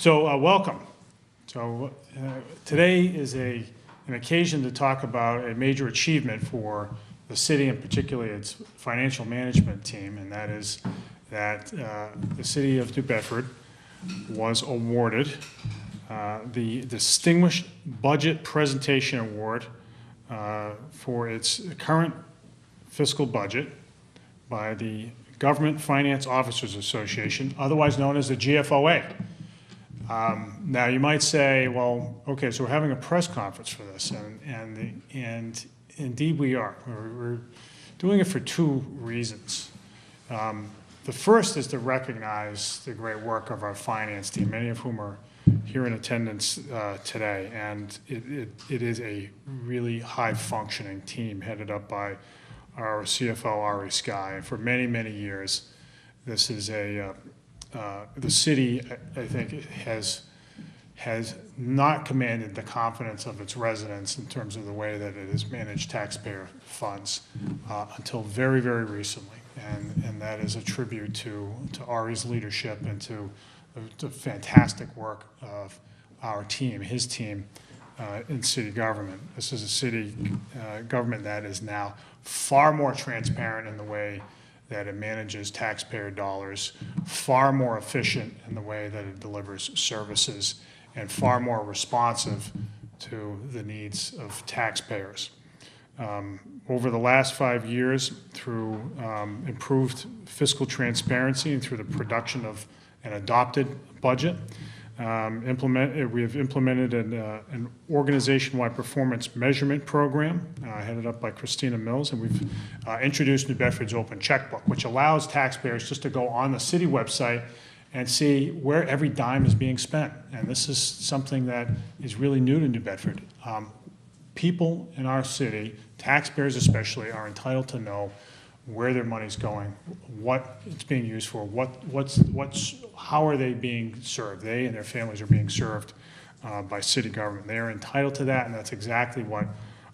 Welcome. Today is an occasion to talk about a major achievement for the city and particularly its financial management team, and that is that the city of New Bedford was awarded the Distinguished Budget Presentation Award for its current fiscal budget by the Government Finance Officers Association, otherwise known as the GFOA. Now you might say, well, okay, so we're having a press conference for this, and indeed we are. We're doing it for two reasons. The first is to recognize the great work of our finance team, many of whom are here in attendance today, and it is a really high-functioning team headed up by our CFO, Ari Skye. And for many, many years, this is the city, I think, has not commanded the confidence of its residents in terms of the way that it has managed taxpayer funds until very, very recently. And that is a tribute to Ari's leadership and to the fantastic work of our team, his team, in city government. This is a city government that is now far more transparent in the way that it manages taxpayer dollars, far more efficient in the way that it delivers services, and far more responsive to the needs of taxpayers. Over the last 5 years, through improved fiscal transparency and through the production of an adopted budget, we have implemented an organization-wide performance measurement program headed up by Christina Mills, and we've introduced New Bedford's Open Checkbook, which allows taxpayers just to go on the city website and see where every dime is being spent. And this is something that is really new to New Bedford. People in our city, taxpayers especially, are entitled to know where their money's going, what it's being used for, how are they being served. They and their families are being served by city government. They are entitled to that, and that's exactly what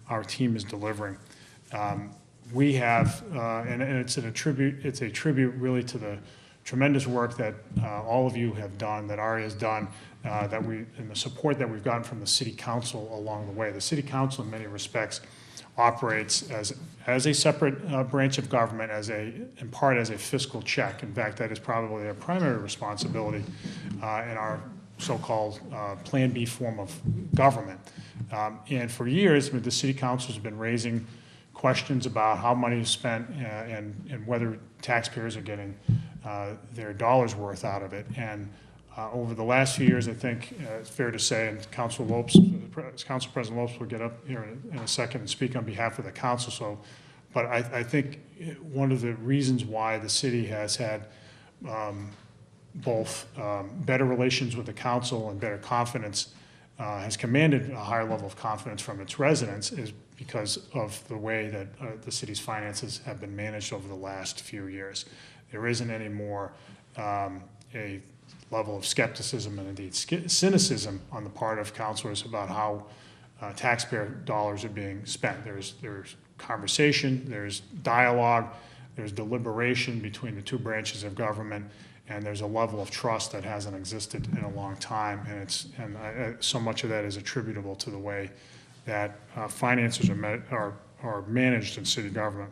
our team is delivering. We have, and it's a tribute really to the tremendous work that all of you have done, that Ari has done, and the support that we've gotten from the city council along the way. The city council, in many respects, operates as a separate branch of government, in part as a fiscal check. In fact, that is probably their primary responsibility in our so-called Plan B form of government. And for years, the city council has been raising questions about how money is spent and whether taxpayers are getting their dollars worth out of it. And over the last few years, I think it's fair to say, and Council President Lopes will get up here in a second and speak on behalf of the council. But I think one of the reasons why the city has had both better relations with the council and better confidence, has commanded a higher level of confidence from its residents, is because of the way that the city's finances have been managed over the last few years. There isn't any more a level of skepticism and indeed cynicism on the part of councilors about how taxpayer dollars are being spent. There's conversation, there's dialogue, there's deliberation between the two branches of government, and there's a level of trust that hasn't existed in a long time. And so much of that is attributable to the way that finances are managed in city government.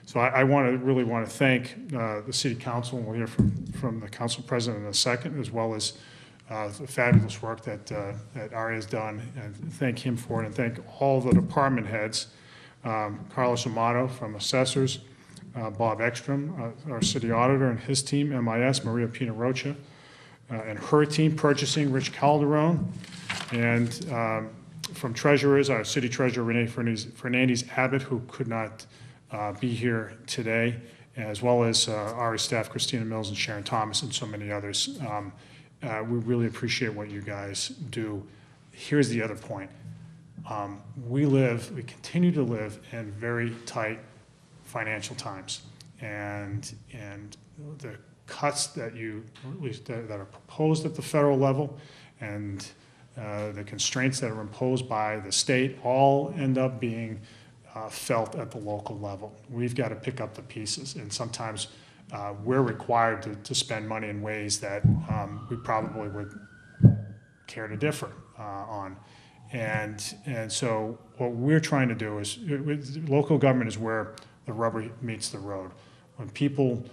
So I really want to thank the City Council, and we'll hear from the Council President in a second, as well as the fabulous work that Ari has done, and thank him for it, and thank all the department heads, Carlos Amato from Assessors, Bob Ekstrom, our City Auditor, and his team, MIS, Maria Pina Rocha, and her team, Purchasing, Rich Calderon, and from Treasurers, our City Treasurer, Renee Fernandez Abbott, who could not be here today, as well as our staff, Christina Mills and Sharon Thomas, and so many others. We really appreciate what you guys do. Here's the other point. We continue to live in very tight financial times, and the cuts that are proposed at the federal level and the constraints that are imposed by the state all end up being felt at the local level. We've got to pick up the pieces, and sometimes we're required to spend money in ways that we probably would care to differ on. And so what we're trying to do is, local government is where the rubber meets the road. When people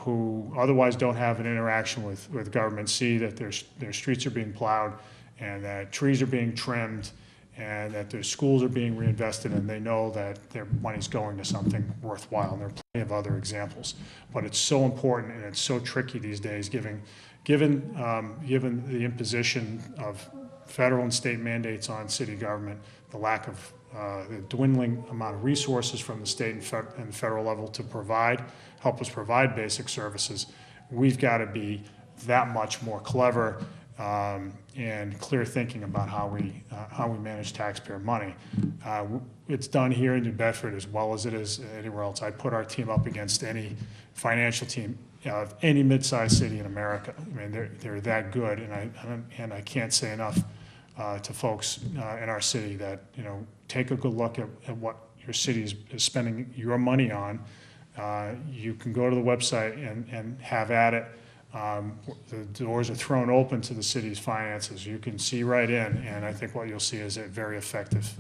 who otherwise don't have an interaction with government see that their streets are being plowed and that trees are being trimmed and that their schools are being reinvested, and they know that their money's going to something worthwhile. And there are plenty of other examples. But it's so important and it's so tricky these days, given the imposition of federal and state mandates on city government, the lack of the dwindling amount of resources from the state and federal level to help us provide basic services. We've got to be that much more clever and clear thinking about how we manage taxpayer money. It's done here in New Bedford as well as it is anywhere else. I put our team up against any financial team of any mid-sized city in America. I mean, they're that good, and I can't say enough to folks in our city that, take a good look at what your city is spending your money on. You can go to the website and have at it. The doors are thrown open to the city's finances. You can see right in, and I think what you'll see is a very effective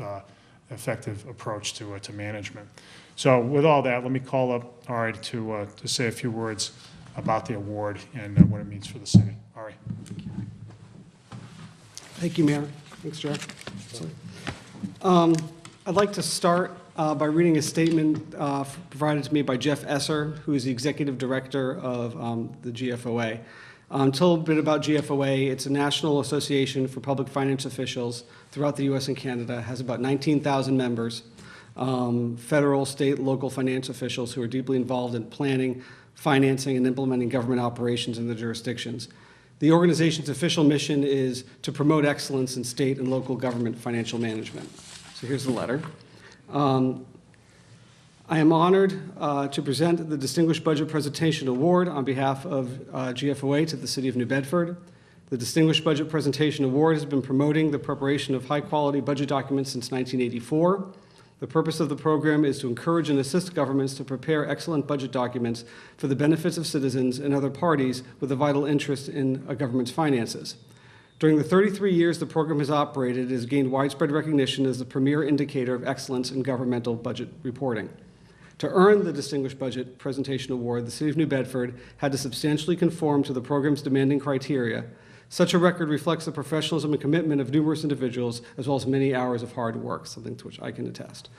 approach to management. So with all that, let me call up Ari to say a few words about the award and what it means for the city. Ari. Thank you, Mayor. Thanks, Joe. I'd like to start by reading a statement provided to me by Jeff Esser, who is the Executive Director of the GFOA. Tell a little bit about GFOA. It's a national association for public finance officials throughout the U.S. and Canada. It has about 19,000 members, federal, state, local finance officials who are deeply involved in planning, financing, and implementing government operations in the jurisdictions. The organization's official mission is to promote excellence in state and local government financial management. So here's the letter. I am honored to present the Distinguished Budget Presentation Award on behalf of GFOA to the City of New Bedford. The Distinguished Budget Presentation Award has been promoting the preparation of high-quality budget documents since 1984. The purpose of the program is to encourage and assist governments to prepare excellent budget documents for the benefits of citizens and other parties with a vital interest in a government's finances. During the 33 years the program has operated, it has gained widespread recognition as the premier indicator of excellence in governmental budget reporting. To earn the Distinguished Budget Presentation Award, the City of New Bedford had to substantially conform to the program's demanding criteria. Such a record reflects the professionalism and commitment of numerous individuals, as well as many hours of hard work, something to which I can attest.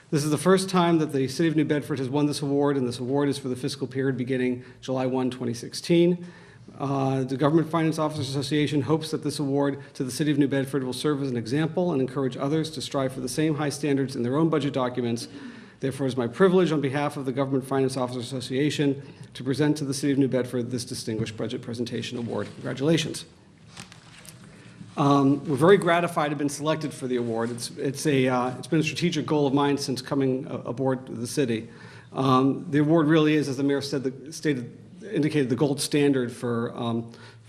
This is the first time that the City of New Bedford has won this award, and this award is for the fiscal period beginning July 1, 2016. The Government Finance Officers Association hopes that this award to the City of New Bedford will serve as an example and encourage others to strive for the same high standards in their own budget documents. Therefore, it is my privilege on behalf of the Government Finance Officers Association to present to the City of New Bedford this Distinguished Budget Presentation Award. Congratulations. We're very gratified to have been selected for the award. It's been a strategic goal of mine since coming aboard the city. The award really is, as the mayor indicated, the gold standard for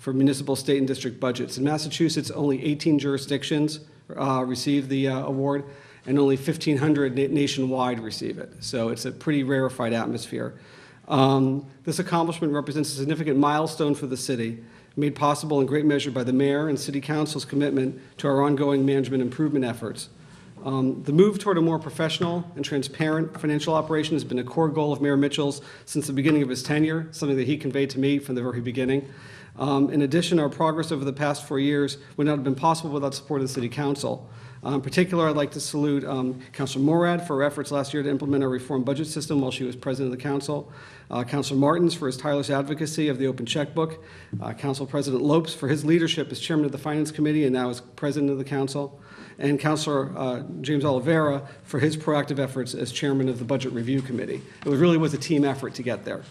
municipal, state, and district budgets. In Massachusetts, only 18 jurisdictions receive the award, and only 1,500 nationwide receive it. So it's a pretty rarefied atmosphere. This accomplishment represents a significant milestone for the city, made possible in great measure by the mayor and city council's commitment to our ongoing management improvement efforts. The move toward a more professional and transparent financial operation has been a core goal of Mayor Mitchell's since the beginning of his tenure, something that he conveyed to me from the very beginning. In addition, our progress over the past 4 years would not have been possible without support of the City Council. In particular, I'd like to salute Councilor Morad for her efforts last year to implement our reform budget system while she was president of the council, Councilor Martins for his tireless advocacy of the open checkbook, Council President Lopes for his leadership as chairman of the Finance Committee and now as president of the council, and Councilor James Oliveira for his proactive efforts as chairman of the Budget Review Committee. It really was a team effort to get there.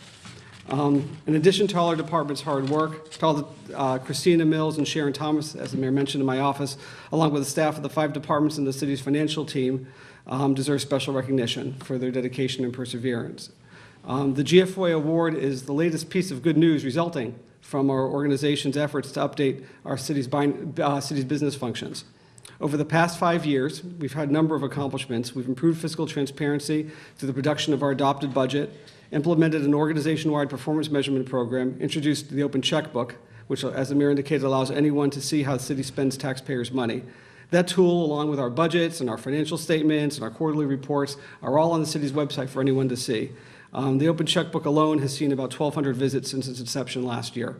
In addition to all our department's hard work, to all the Christina Mills and Sharon Thomas, as the mayor mentioned in my office, along with the staff of the 5 departments in the city's financial team, deserve special recognition for their dedication and perseverance. The GFOA award is the latest piece of good news resulting from our organization's efforts to update our city's business functions. Over the past 5 years, we've had a number of accomplishments. We've improved fiscal transparency through the production of our adopted budget, implemented an organization-wide performance measurement program, introduced the open checkbook, which, as the mayor indicated, allows anyone to see how the city spends taxpayers' money. That tool, along with our budgets and our financial statements and our quarterly reports, are all on the city's website for anyone to see. The open checkbook alone has seen about 1,200 visits since its inception last year.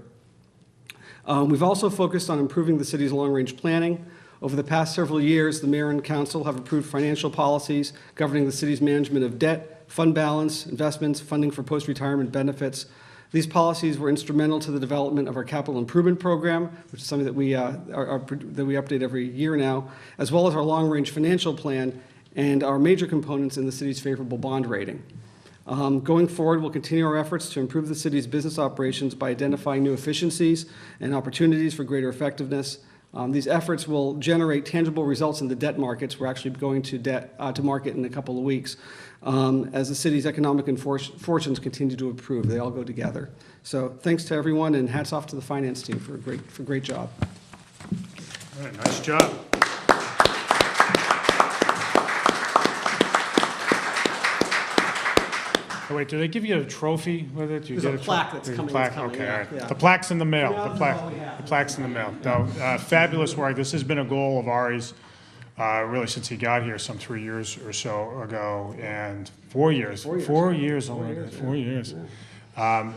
We've also focused on improving the city's long-range planning. Over the past several years, the mayor and council have approved financial policies governing the city's management of debt, fund balance, investments, funding for post-retirement benefits. These policies were instrumental to the development of our capital improvement program, which is something that we update every year now, as well as our long-range financial plan and our major components in the city's favorable bond rating. Going forward, we'll continue our efforts to improve the city's business operations by identifying new efficiencies and opportunities for greater effectiveness. These efforts will generate tangible results in the debt markets. We're actually going to market in a couple of weeks as the city's economic fortunes continue to improve. They all go together. So thanks to everyone, and hats off to the finance team for a great job. All right, nice job. Oh, wait, do they give you a trophy with it? There's a plaque that's coming. Okay, all right. Yeah. The plaque's in the mail. Yeah, The plaque's in the mail. No, fabulous work. This has been a goal of Ari's really since he got here some 3 years or so ago, and 4 years. 4 years. 4 years already. years, 4 years.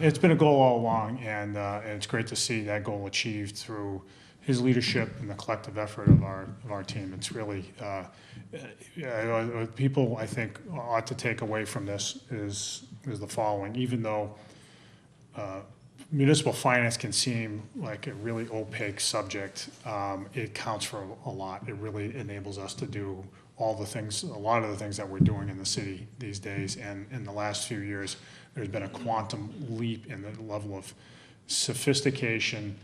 It's been a goal all along, and it's great to see that goal achieved through his leadership and the collective effort of our team. It's really people, I think, ought to take away from this is the following. Even though municipal finance can seem like a really opaque subject, it counts for a lot. It really enables us to do a lot of the things that we're doing in the city these days. And in the last few years, there's been a quantum leap in the level of sophistication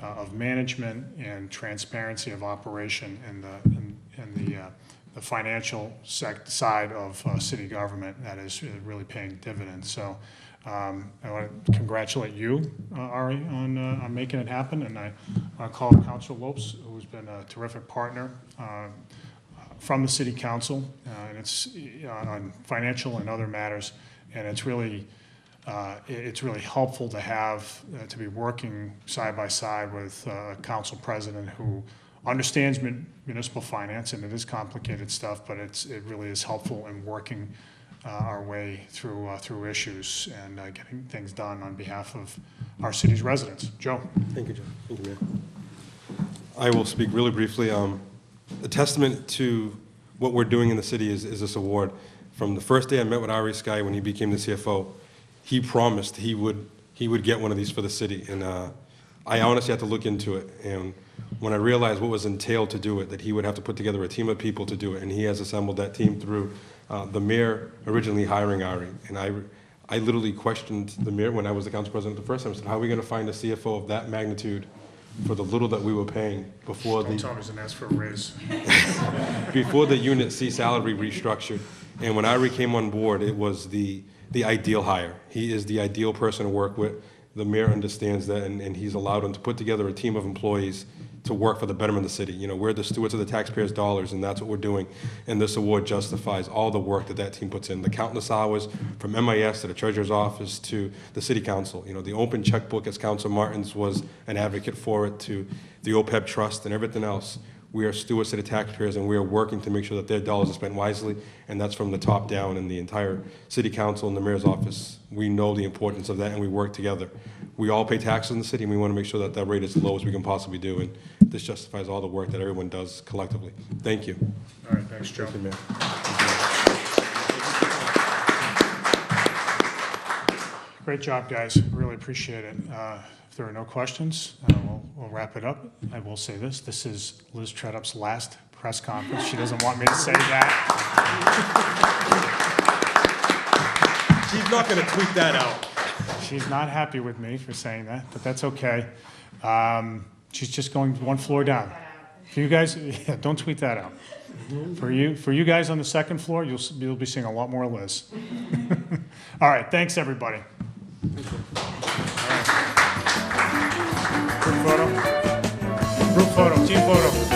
of management and transparency of operation and the financial side of city government that is really paying dividends. So I want to congratulate you, Ari, on making it happen, and I want to call Councilor Lopes, who's been a terrific partner from the City Council, and it's on financial and other matters, and it's really helpful to have to be working side by side with a council president who understands municipal finance, and it is complicated stuff, but it really is helpful in working our way through issues and getting things done on behalf of our city's residents. Joe. Thank you, John. Thank you, Mayor. I will speak really briefly. A testament to what we're doing in the city is this award. From the first day I met with Ari Sky when he became the CFO, he promised he would get one of these for the city, and I honestly had to look into it. And when I realized what was entailed to do it, that he would have to put together a team of people to do it, and he has assembled that team through the mayor originally hiring Ari. And I literally questioned the mayor when I was the council president the first time. I said, how are we going to find a CFO of that magnitude for the little that we were paying before Don't tell me he's gonna ask for a raise. before the Unit C salary restructured. And when Ari came on board, it was the ideal hire. He is the ideal person to work with. The mayor understands that, and he's allowed him to put together a team of employees to work for the betterment of the city. You know, we're the stewards of the taxpayers' dollars, and that's what we're doing. And this award justifies all the work that team puts in, the countless hours from MIS to the treasurer's office to the city council. You know, the open checkbook, as Councilor Martins was an advocate for it, to the OPEB trust and everything else. We are stewards to the taxpayers, and we are working to make sure that their dollars are spent wisely, and that's from the top down in the entire city council and the mayor's office. We know the importance of that, and we work together. We all pay taxes in the city, and we want to make sure that that rate is as low as we can possibly do, and this justifies all the work that everyone does collectively. Thank you. All right, thanks, Joe. Thank you, Mayor. Great job, guys. Really appreciate it. If there are no questions, we'll wrap it up. I will say this. This is Liz Tredup's last press conference. She doesn't want me to say that. She's not going to tweet that out. She's not happy with me for saying that, but that's okay. She's just going one floor down. For you guys, yeah, don't tweet that out. For you guys on the second floor, you'll be seeing a lot more Liz. All right, thanks everybody. Group photo. Group photo, team photo.